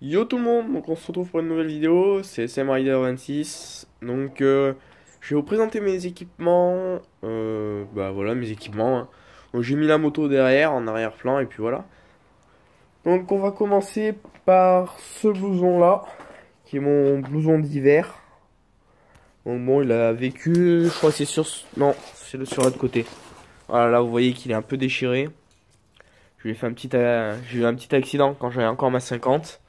Yo tout le monde, donc on se retrouve pour une nouvelle vidéo, c'est SMRider26. Donc je vais vous présenter mes équipements, bah voilà mes équipements, hein. Donc j'ai mis la moto derrière, en arrière-plan, et puis voilà. Donc on va commencer par ce blouson là, qui est mon blouson d'hiver. Donc bon, il a vécu, je crois que c'est sur... Non, c'est sur l'autre côté. Voilà, là vous voyez qu'il est un peu déchiré. Je lui ai fait un petit, j'ai eu un petit accident quand j'avais encore ma 50.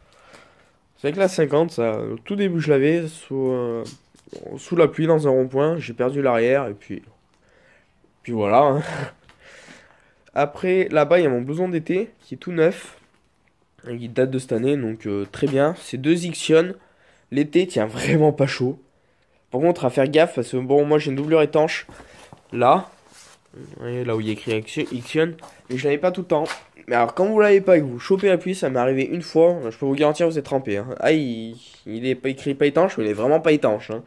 C'est avec la 50, ça, au tout début je l'avais sous la pluie dans un rond-point, j'ai perdu l'arrière et puis voilà, hein. Après là-bas il y a mon blouson d'été qui est tout neuf, et qui date de cette année donc très bien. C'est deux Ixion, l'été tient vraiment pas chaud. Par contre à faire gaffe parce que bon moi j'ai une doublure étanche là, vous voyez, là où il y a écrit Ixion, mais je l'avais pas tout le temps. Mais alors quand vous l'avez pas et que vous chopez la pluie, ça m'est arrivé une fois, je peux vous garantir vous êtes trempé, hein. Ah il est pas écrit pas étanche, mais il est vraiment pas étanche, hein.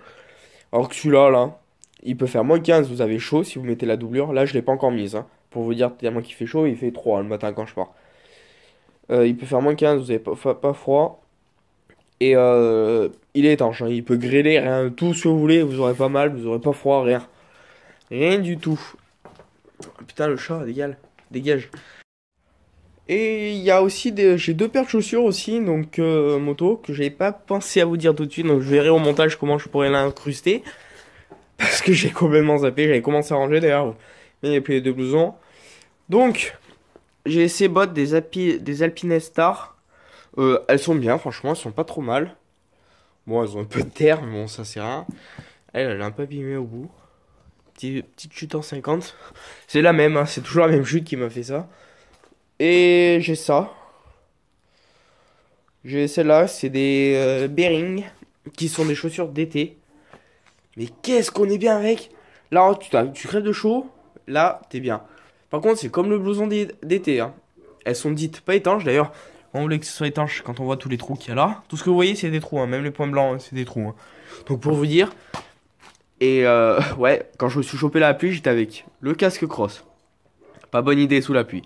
Alors que celui-là là, il peut faire -15, vous avez chaud si vous mettez la doublure. Là je l'ai pas encore mise, hein. Pour vous dire tellement qu'il fait chaud, il fait 3 le matin quand je pars. Il peut faire -15, vous avez pas froid. Et il est étanche, hein. Il peut grêler, rien, tout ce que vous voulez, vous aurez pas mal, vous aurez pas froid, rien. Rien du tout. Putain le chat, dégage. Et il y a aussi j'ai deux paires de chaussures aussi, donc moto, que j'avais pas pensé à vous dire tout de suite, donc je verrai au montage comment je pourrais l'incruster. Parce que j'ai complètement zappé, j'avais commencé à ranger d'ailleurs. Mais il y a plus les deux blousons. Donc, j'ai ces bottes des Alpine Star. Elles sont bien, franchement, elles sont pas trop mal. Bon, elles ont un peu de terre, mais bon, ça c'est rien. Elle est un peu abîmée au bout. Petite chute en 50. C'est la même, hein, c'est toujours la même chute qui m'a fait ça. Et j'ai ça. J'ai celle-là, c'est des Bearing, qui sont des chaussures d'été. Mais qu'est-ce qu'on est bien avec? Là, tu crèves de chaud, là, t'es bien. Par contre, c'est comme le blouson d'été, hein. Elles sont dites pas étanches, d'ailleurs. On voulait que ce soit étanche quand on voit tous les trous qu'il y a là. Tout ce que vous voyez, c'est des trous, hein. Même les points blancs, c'est des trous, hein. Donc pour vous dire, et ouais, quand je me suis chopé la pluie, j'étais avec le casque cross. Pas bonne idée sous la pluie.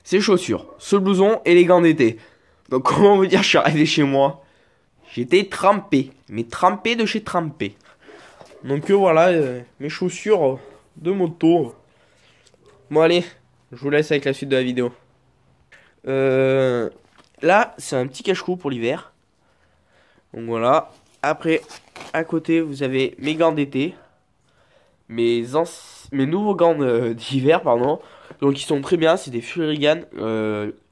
Ces chaussures, ce blouson et les gants d'été. Donc comment vous dire, je suis arrivé chez moi. J'étais trempé. Mais trempé de chez trempé. Donc voilà, mes chaussures de moto. Bon allez, je vous laisse avec la suite de la vidéo. Euh, Là, c'est un petit cache-cou pour l'hiver. Donc voilà. Après, à côté, vous avez mes gants d'été. Mes nouveaux gants d'hiver, pardon. Donc ils sont très bien, c'est des Furigan.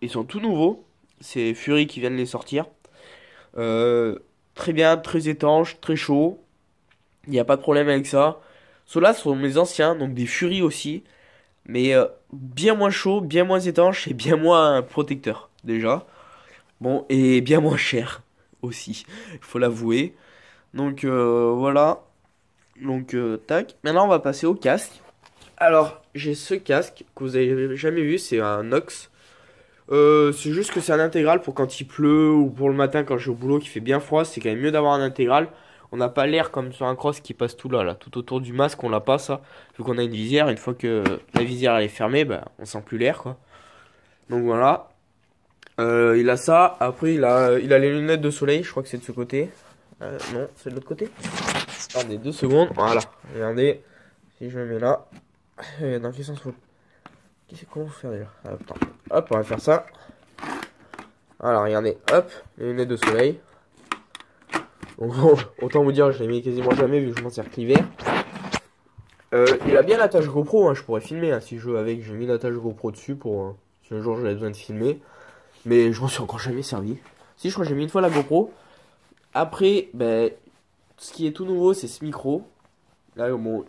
Ils sont tout nouveaux. C'est Fury qui viennent les sortir. Très bien, très étanche, très chaud. Il n'y a pas de problème avec ça. Ceux-là sont mes anciens, donc des Fury aussi. Mais bien moins chaud, bien moins étanche et bien moins protecteur, déjà. Bon, et bien moins cher aussi, il faut l'avouer. Donc voilà. Donc tac. Maintenant, on va passer au casque. Alors, j'ai ce casque que vous avez jamais vu, c'est un Nox. C'est juste que c'est un intégral pour quand il pleut ou pour le matin quand je suis au boulot qui fait bien froid. C'est quand même mieux d'avoir un intégral. On n'a pas l'air comme sur un cross qui passe tout là, tout autour du masque, on l'a pas ça. Vu qu'on a une visière, une fois que la visière elle est fermée, bah, on sent plus l'air quoi. Donc voilà. Il a ça. Après il a les lunettes de soleil. Je crois que c'est de ce côté. Non, c'est de l'autre côté. Attendez 2 secondes. Voilà. Regardez. Si je me mets là. Dans quel sens faut... Qu'est-ce qu'on va faire déjà? Attends. Hop, on va faire ça. Voilà, regardez. Hop, les lunettes de soleil. Donc, autant vous dire, je l'ai mis quasiment jamais vu que je m'en sers que l'hiver. Il a bien l'attache GoPro, hein, je pourrais filmer hein, si je veux avec. J'ai mis l'attache GoPro dessus pour si un jour j'avais besoin de filmer. Mais je m'en suis encore jamais servi. Si, je crois que j'ai mis une fois la GoPro. Après, ben, ce qui est tout nouveau, c'est ce micro. Là, bon,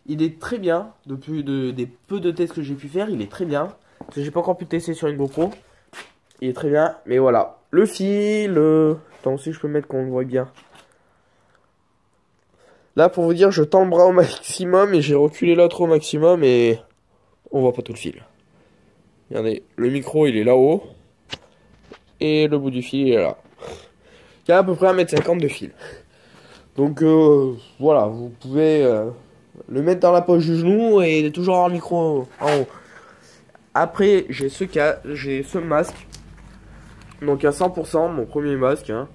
il est très bien. Depuis des peu de tests que j'ai pu faire, il est très bien. Parce que j'ai pas encore pu tester sur une GoPro. Il est très bien. Mais voilà. Le fil. Attends, si je peux mettre qu'on le voit bien. Là, pour vous dire, je tends le bras au maximum et j'ai reculé l'autre au maximum et on voit pas tout le fil. Regardez, le micro, il est là-haut. Et le bout du fil, il est là. Il y a à peu près 1,50 m de fil. Donc, voilà, vous pouvez le mettre dans la poche du genou et toujours avoir le micro en haut. Après, j'ai ce masque. Donc à 100%, mon premier masque, hein.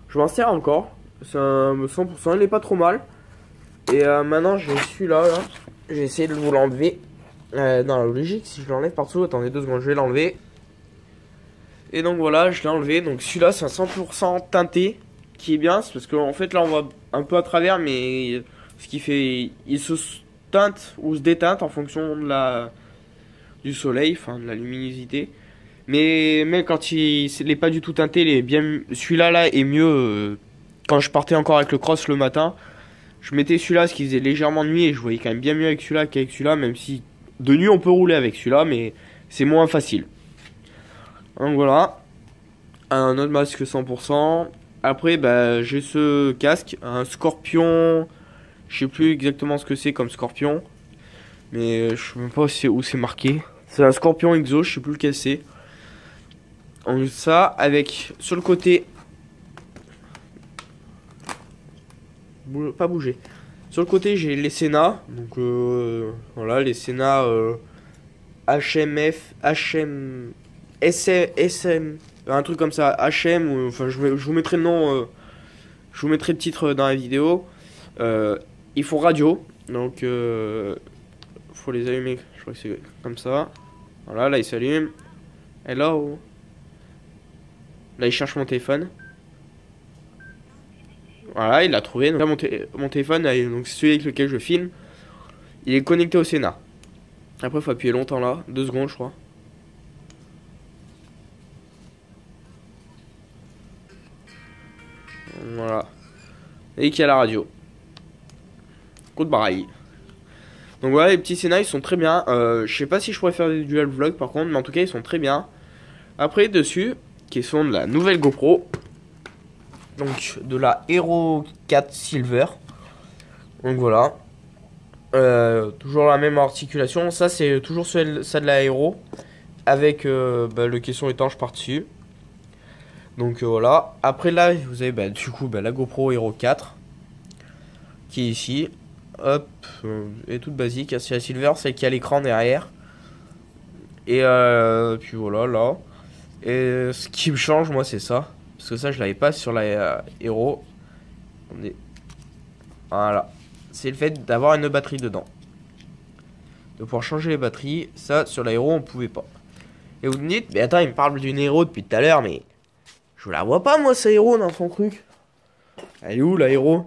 Je m'en sers encore. C'est un 100%, il est pas trop mal. Et maintenant j'ai celui-là, là. J'ai essayé de vous l'enlever. Dans la logique, si je l'enlève partout, attendez 2 secondes, je vais l'enlever. Et donc voilà, je l'ai enlevé. Donc celui-là, c'est un 100% teinté. Qui est bien, c'est parce qu'en fait là on voit un peu à travers, mais ce qui fait, il se teinte ou se déteinte en fonction de du soleil, enfin de la luminosité. Mais même quand il n'est pas du tout teinté, il est bien. Celui-là là est mieux. Quand je partais encore avec le cross le matin, je mettais celui-là parce qu'il faisait légèrement nuit et je voyais quand même bien mieux avec celui-là qu'avec celui-là, même si de nuit on peut rouler avec celui-là, mais c'est moins facile. Donc voilà, un autre masque 100%. Après, bah, j'ai ce casque, un scorpion. Je sais plus exactement ce que c'est comme scorpion, mais je sais même pas où c'est marqué. C'est un scorpion exo, je sais plus lequel c'est. Donc ça, avec sur le côté, pas bouger. Sur le côté, j'ai les Sena. Donc voilà, les Sena HMF, HM, SM, un truc comme ça, HM. Enfin, je vous mettrai le nom, je vous mettrai le titre dans la vidéo. Ils font radio, donc faut les allumer. Je crois que c'est comme ça. Voilà, là ils s'allument. Hello. Là il cherche mon téléphone. Voilà, il l'a trouvé. Donc là mon téléphone, donc c'est celui avec lequel je filme. Il est connecté au Sénat. Après, il faut appuyer longtemps là, 2 secondes, je crois. Voilà. Et qu'il y a la radio. Coup de baraille. Donc voilà, les petits Sénats, ils sont très bien. Je sais pas si je pourrais faire des dual vlog par contre, mais en tout cas, ils sont très bien. Après, dessus, qui sont de la nouvelle GoPro. Donc, de la Hero 4 Silver. Donc voilà. Toujours la même articulation. Ça, c'est toujours ça de la Hero. Avec le caisson étanche par-dessus. Donc voilà. Après là, vous avez du coup la GoPro Hero 4. Qui est ici. Hop. Et toute basique. C'est la Silver, celle qui a l'écran derrière. Et puis voilà, là. Et ce qui me change, moi, c'est ça. Parce que ça, je l'avais pas sur la Hero. Voilà. C'est le fait d'avoir une batterie dedans. De pouvoir changer les batteries. Ça, sur la Hero, on pouvait pas. Et vous me dites, mais attends, il me parle d'une Hero depuis tout à l'heure, mais je la vois pas, moi, sa Hero dans son truc. Elle est où, la Hero?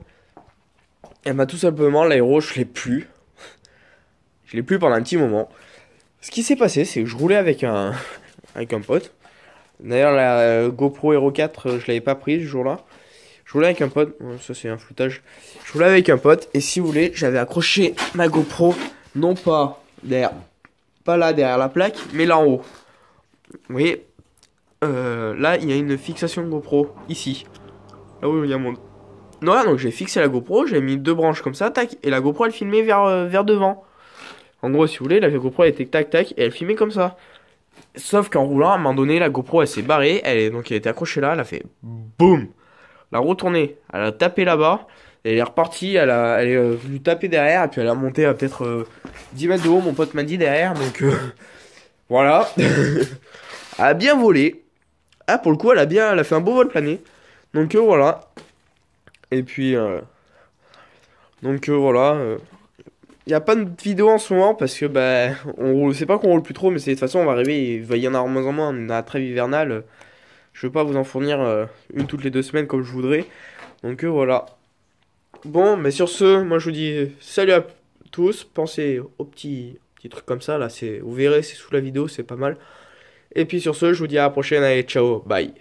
Eh ben, tout simplement, la Hero, je l'ai plus. Je l'ai plus pendant un petit moment. Ce qui s'est passé, c'est que je roulais avec un pote. D'ailleurs, la GoPro Hero 4, je l'avais pas prise ce jour-là. Je roulais avec un pote. Ça, c'est un floutage. Je roulais avec un pote. Et si vous voulez, j'avais accroché ma GoPro. Non pas derrière. Pas là, derrière la plaque. Mais là en haut. Vous voyez. Là, il y a une fixation de GoPro. Ici. Là où il y a mon... Non, donc j'ai fixé la GoPro. J'ai mis 2 branches comme ça. Tac. Et la GoPro, elle filmait vers devant. En gros, si vous voulez, la GoPro, elle était tac, tac. Et elle filmait comme ça. Sauf qu'en roulant, à un moment donné, la GoPro, elle s'est barrée. Donc, elle était accrochée là. Elle a fait boum. Elle a retourné. Elle a tapé là-bas. Et elle est repartie. Elle est venue taper derrière. Et puis, elle a monté à peut-être 10 mètres de haut. Mon pote m'a dit derrière. Donc, voilà. Elle a bien volé. Ah, pour le coup, elle a fait un beau vol plané. Donc, voilà. Et puis, voilà. Il n'y a pas de vidéo en ce moment parce que c'est pas qu'on roule plus trop, mais c'est de toute façon on va arriver, il va y en avoir moins en moins, on a la trêve hivernale. Je veux pas vous en fournir une toutes les 2 semaines comme je voudrais. Donc voilà. Bon, mais sur ce, moi je vous dis salut à tous. Pensez aux petits trucs comme ça là, vous verrez, c'est sous la vidéo, c'est pas mal. Et puis sur ce, je vous dis à la prochaine, allez, ciao, bye.